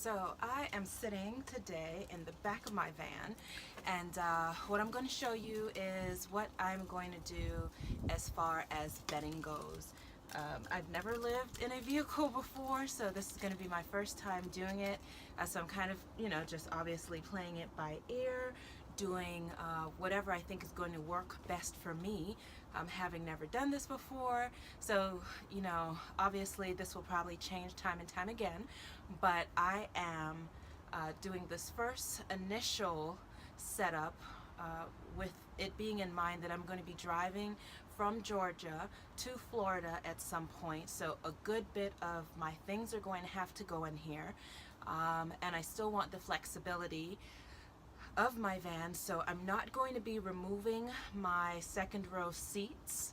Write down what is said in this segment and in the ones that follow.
So I am sitting today in the back of my van, and what I'm going to show you is what I'm going to do as far as bedding goes. I've never lived in a vehicle before, so this is going to be my first time doing it. So I'm kind of, just obviously playing it by ear, doing whatever I think is going to work best for me, having never done this before. So, obviously this will probably change time and time again, but I am doing this first initial setup with it being in mind that I'm going to be driving from Georgia to Florida at some point. So a good bit of my things are going to have to go in here. And I still want the flexibility of my van, so I'm not going to be removing my second row seats.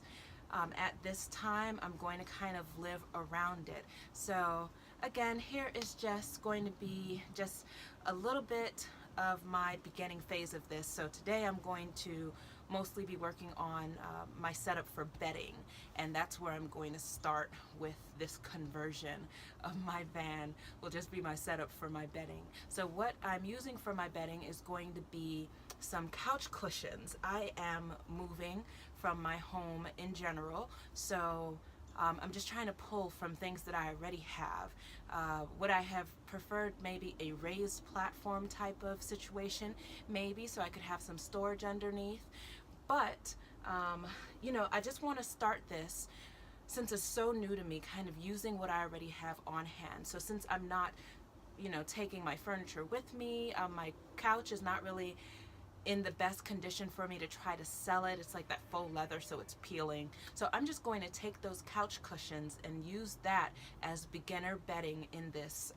At this time, I'm going to kind of live around it. So again, here is just going to be just a little bit of my beginning phase of this. So today I'm going to mostly be working on my setup for bedding, and that's where I'm going to start with this conversion of my van. Will just be my setup for my bedding. So what I'm using for my bedding is going to be some couch cushions. I am moving from my home in general, so I'm just trying to pull from things that I already have. Would I have preferred maybe a raised platform type of situation? Maybe, so I could have some storage underneath. But, I just want to start this, since it's so new to me, kind of using what I already have on hand. So since I'm not, taking my furniture with me, my couch is not really in the best condition for me to try to sell it. It's like that faux leather, so it's peeling. So I'm just going to take those couch cushions and use that as beginner bedding in this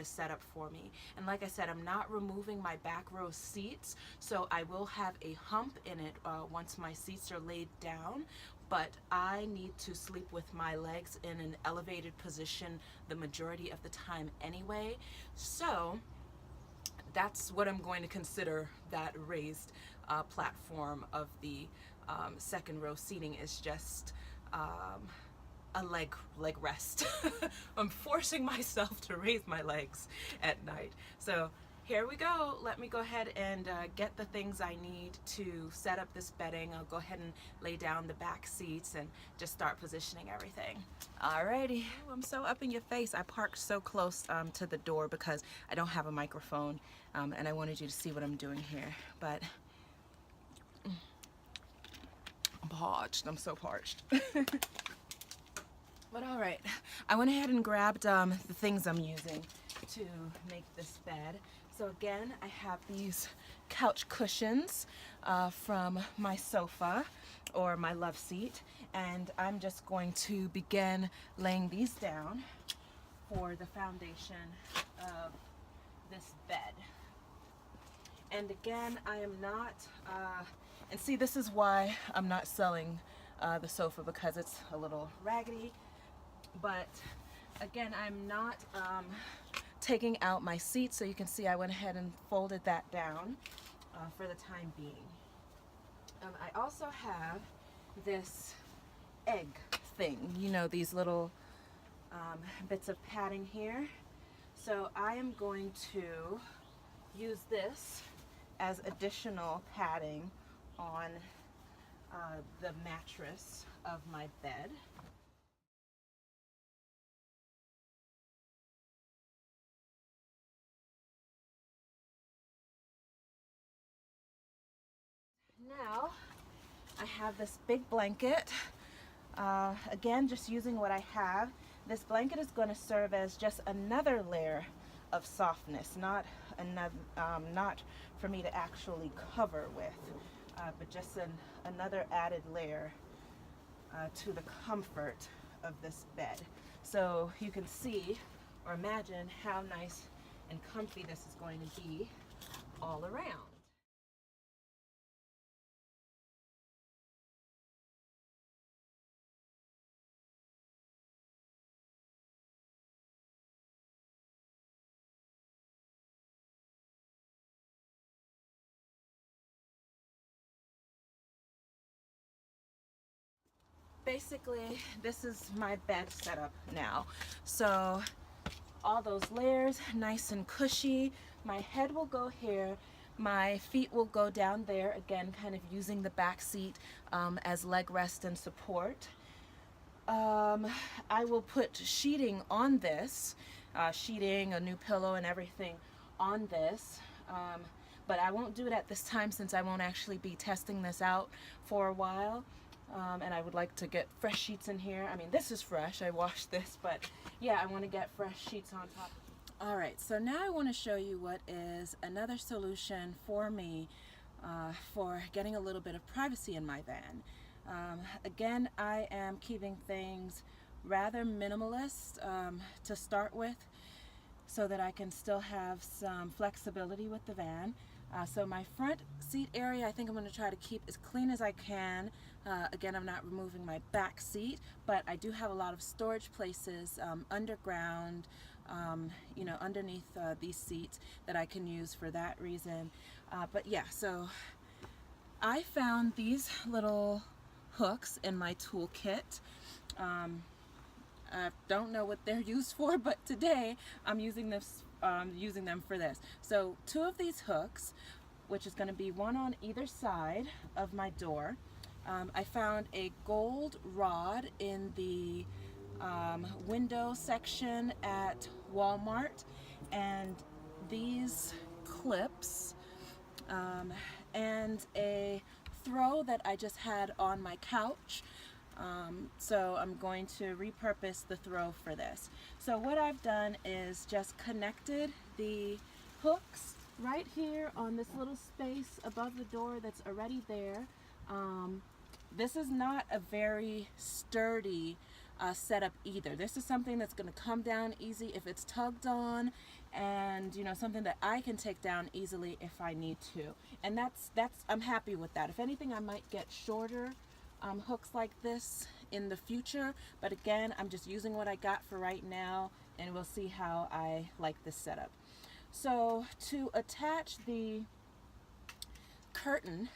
setup for me. And like I said, I'm not removing my back row seats, so I will have a hump in it once my seats are laid down. But I need to sleep with my legs in an elevated position the majority of the time anyway. So that's what I'm going to consider that raised platform of the second row seating, is just a leg rest. I'm forcing myself to raise my legs at night. So here we go. Let me go ahead and get the things I need to set up this bedding. I'll go ahead and lay down the back seats and just start positioning everything. Alrighty, I'm so up in your face. I parked so close to the door because I don't have a microphone, and I wanted you to see what I'm doing here. But I'm parched. I'm so parched. But all right, I went ahead and grabbed the things I'm using to make this bed. So again, I have these couch cushions from my sofa or my love seat, and I'm just going to begin laying these down for the foundation of this bed. And again, I am not, and see, this is why I'm not selling the sofa, because it's a little raggedy. But again, I'm not taking out my seat, so you can see I went ahead and folded that down for the time being. I also have this egg thing, these little bits of padding here. So I am going to use this as additional padding on the mattress of my bed. Now I have this big blanket. Again, just using what I have. This blanket is going to serve as just another layer of softness, not for me to actually cover with, but just another added layer to the comfort of this bed. So you can see or imagine how nice and comfy this is going to be all around. Basically, this is my bed setup now. So all those layers nice and cushy. My head will go here. My feet will go down there, again, kind of using the back seat as leg rest and support. I will put sheeting on this, sheeting, a new pillow and everything on this, but I won't do it at this time since I won't actually be testing this out for a while, and I would like to get fresh sheets in here. I mean, this is fresh, I washed this, but yeah, I want to get fresh sheets on top. Alright, so now I want to show you what is another solution for me for getting a little bit of privacy in my van. Again, I am keeping things rather minimalist to start with so that I can still have some flexibility with the van. So my front seat area, I think I'm going to try to keep as clean as I can. Again, I'm not removing my back seat, but I do have a lot of storage places underground, you know, underneath these seats that I can use for that reason. But yeah, so I found these little hooks in my toolkit. I don't know what they're used for, but today I'm using them for this. So 2 of these hooks, which is going to be one on either side of my door. I found a gold rod in the window section at Walmart, and these clips and a throw that I just had on my couch. So I'm going to repurpose the throw for this. So what I've done is just connected the hooks right here on this little space above the door that's already there. This is not a very sturdy setup either. This is something that's going to come down easy if it's tugged on, and you know, something that I can take down easily if I need to. And that's I'm happy with that. If anything, I might get shorter hooks like this in the future, but again, I'm just using what I got for right now, and we'll see how I like this setup. So to attach the curtain,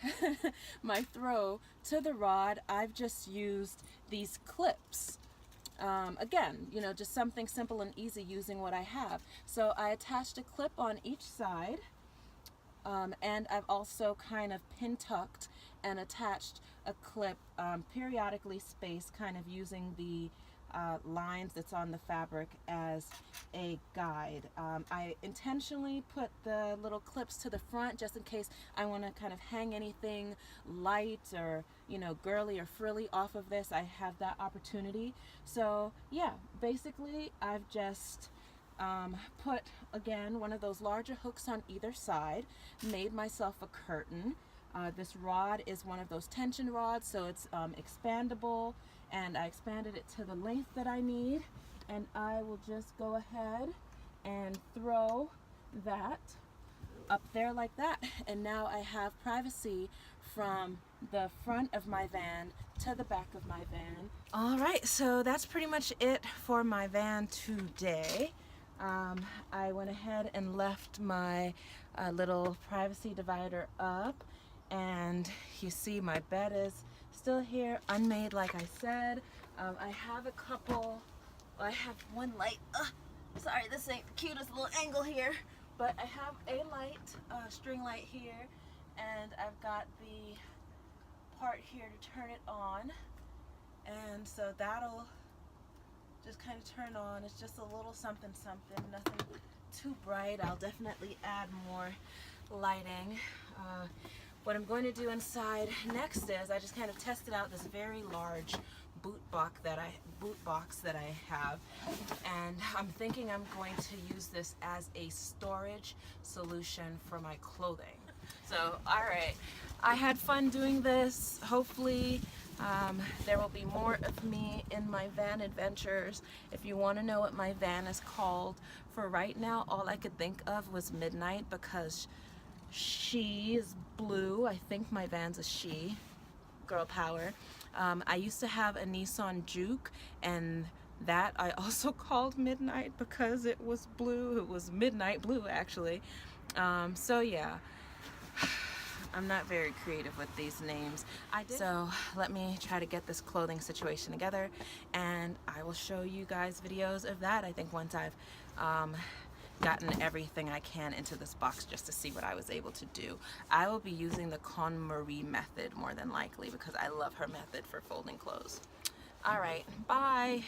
my throw, to the rod, I've just used these clips. Again, you know, just something simple and easy using what I have. So I attached a clip on each side, and I've also kind of pin tucked and attached a clip periodically spaced, kind of using the lines that's on the fabric as a guide. I intentionally put the little clips to the front just in case I want to kind of hang anything light or, you know, girly or frilly off of this. I have that opportunity. So yeah, basically I've just put, again, one of those larger hooks on either side, made myself a curtain. This rod is one of those tension rods, so it's expandable, and I expanded it to the length that I need, and I will just go ahead and throw that up there like that, and now I have privacy from the front of my van to the back of my van. Alright, so that's pretty much it for my van today. I went ahead and left my little privacy divider up, and you see my bed is still here, unmade like I said. I have a couple, well, I have one light. Sorry, this ain't the cutest little angle here, but I have a light, string light here, and I've got the part here to turn it on, and so that'll just kind of turn on. It's just a little something something, nothing too bright. I'll definitely add more lighting. What I'm going to do inside next is I just kind of tested out this very large boot box that I have, and I'm thinking I'm going to use this as a storage solution for my clothing. So alright, I had fun doing this. Hopefully there will be more of me in my van adventures. If you want to know what my van is called, for right now all I could think of was Midnight, because she is blue. I think my van's a she. Girl power. I used to have a Nissan Juke, and that I also called Midnight because it was blue. It was midnight blue, actually. So yeah, I'm not very creative with these names. So let me try to get this clothing situation together, and I will show you guys videos of that, I think, once I've gotten everything I can into this box just to see what I was able to do. I will be using the KonMari method more than likely because I love her method for folding clothes. All right, bye.